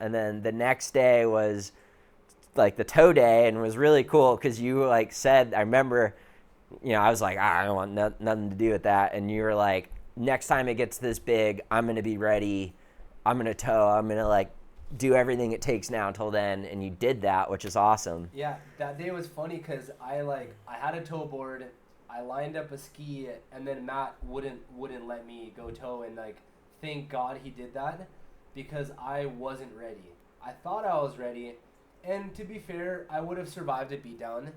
And then the next day was like the tow day, and it was really cool because you like said, I remember, I was like, I don't want nothing to do with that. And you were like, next time it gets this big, I'm going to be ready. I'm going to tow. I'm going to like do everything it takes now until then. And you did that, which is awesome. Yeah, that day was funny because I had a tow board. I lined up a ski, and then Matt wouldn't let me go tow, and like, thank God he did that because I wasn't ready. I thought I was ready, and to be fair, I would have survived a beatdown,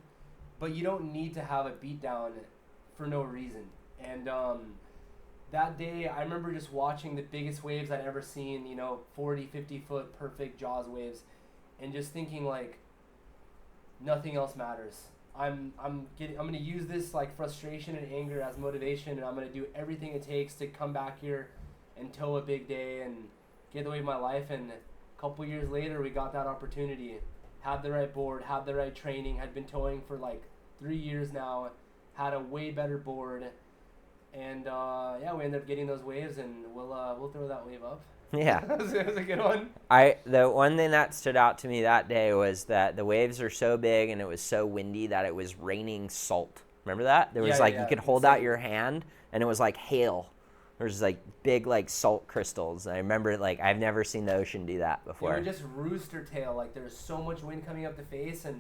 but you don't need to have a beatdown for no reason. And that day, I remember just watching the biggest waves I'd ever seen, 40, 50-foot perfect Jaws waves, and just thinking like, nothing else matters. I'm gonna use this like frustration and anger as motivation, and I'm gonna do everything it takes to come back here and tow a big day and get the wave of my life. And a couple years later, we got that opportunity. Had the right board, had the right training, had been towing for like 3 years now, had a way better board, and we ended up getting those waves, and we'll throw that wave up. Yeah. It was a good one. The one thing that stood out to me that day was that the waves are so big and it was so windy that it was raining salt. Remember that? There was you could hold out your hand and it was like hail. There was like big like salt crystals. I remember like I've never seen the ocean do that before. It would just rooster tail. Like there's so much wind coming up the face, and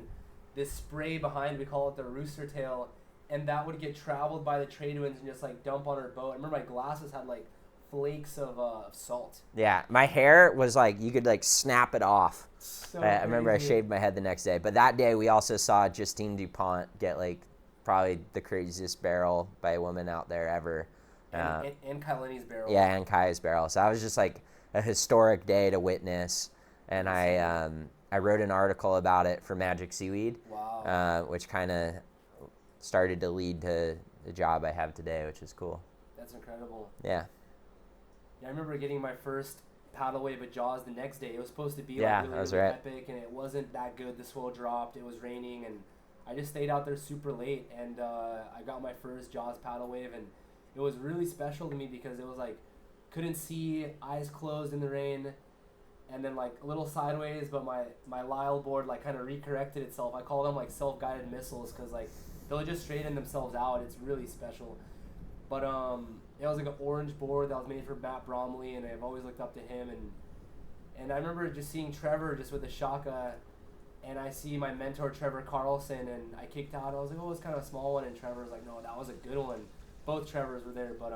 this spray behind, we call it the rooster tail, and that would get traveled by the trade winds and just like dump on our boat. I remember my glasses had like flakes of salt. Yeah, my hair was like, you could like snap it off. I remember I shaved my head the next day. But that day we also saw Justine DuPont get like probably the craziest barrel by a woman out there ever. And Kyleni's barrel. Yeah, and Kai's barrel. So that was just like a historic day to witness. And I wrote an article about it for Magic Seaweed. Wow. Which kind of started to lead to the job I have today, which is cool. That's incredible. Yeah. Yeah, I remember getting my first paddle wave at Jaws the next day. It was supposed to be really epic, and it wasn't that good. The swell dropped. It was raining, and I just stayed out there super late, and I got my first Jaws paddle wave, and it was really special to me because it was like couldn't see, eyes closed in the rain, and then like a little sideways, but my Lyle board like kind of recorrected itself. I call them like self-guided missiles because like they'll just straighten themselves out. It's really special. But it was like an orange board that was made for Matt Bromley, and I've always looked up to him. And I remember just seeing Trevor just with a shaka, and I see my mentor Trevor Carlson, and I kicked out. I was like, oh, it's kind of a small one, and Trevor's like, no, that was a good one. Both Trevors were there, but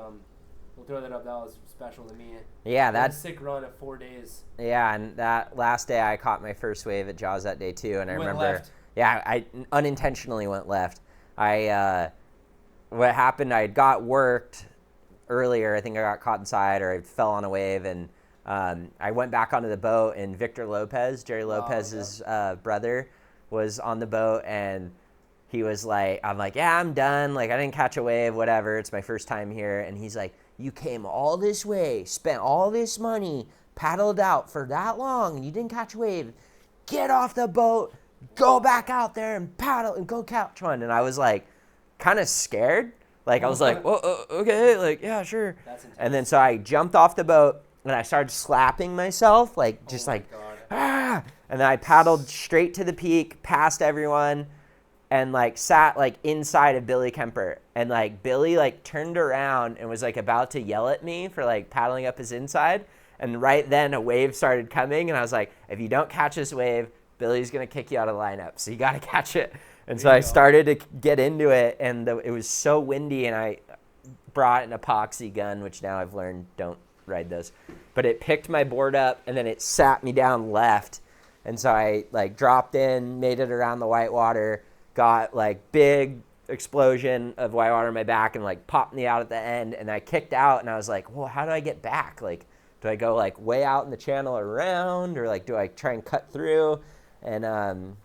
we'll throw that up. That was special to me. Yeah, that's a sick run of 4 days. Yeah, and that last day I caught my first wave at Jaws that day too, and I remember. Left. Yeah, I unintentionally went left. What happened? I got worked earlier. I think I got caught inside, or I fell on a wave, and I went back onto the boat. And Victor Lopez, Jerry Lopez's brother, was on the boat, and he was like, "I'm like, yeah, I'm done. Like, I didn't catch a wave. Whatever. It's my first time here." And he's like, "You came all this way, spent all this money, paddled out for that long, and you didn't catch a wave. Get off the boat, go back out there and paddle and go catch one." And I was like, kind of scared. Like, I was like, oh, okay, like, yeah, sure. That's intense. And then so I jumped off the boat, and I started slapping myself, like, just like, ah. And then I paddled straight to the peak, past everyone, and, like, sat, like, inside of Billy Kemper. And, like, Billy, like, turned around and was, like, about to yell at me for, like, paddling up his inside. And right then a wave started coming, and I was like, if you don't catch this wave, Billy's going to kick you out of the lineup. So you got to catch it. And so I started to get into it, and it was so windy, and I brought an epoxy gun, which now I've learned don't ride those. But it picked my board up, and then it sat me down left. And so I, like, dropped in, made it around the whitewater, got, like, big explosion of whitewater in my back, and, like, popped me out at the end. And I kicked out, and I was like, well, how do I get back? Like, do I go, like, way out in the channel around, or, like, do I try and cut through? And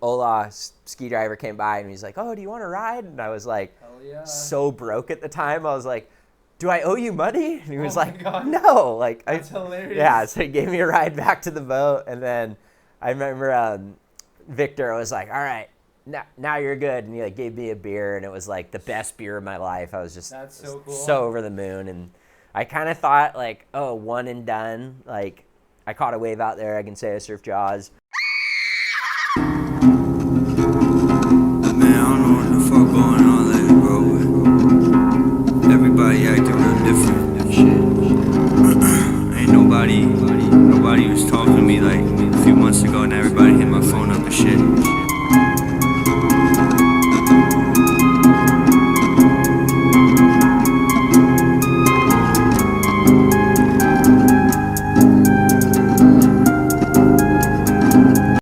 Ola, ski driver, came by, and he's like, oh, do you want to ride? And I was like, so broke at the time. I was like, do I owe you money? And he was like, God. No. Like, that's hilarious. Yeah, so he gave me a ride back to the boat. And then I remember Victor was like, all right, now you're good. And he, like, gave me a beer, and it was, like, the best beer of my life. I was just that's so cool. So over the moon. And I kind of thought, like, oh, one and done. Like, I caught a wave out there. I can say I surfed Jaws. Man, I don't know what the fuck going on lately, bro, but everybody acting real different and shit. Ain't nobody was talking to me like a few months ago, and everybody hit my phone up and shit.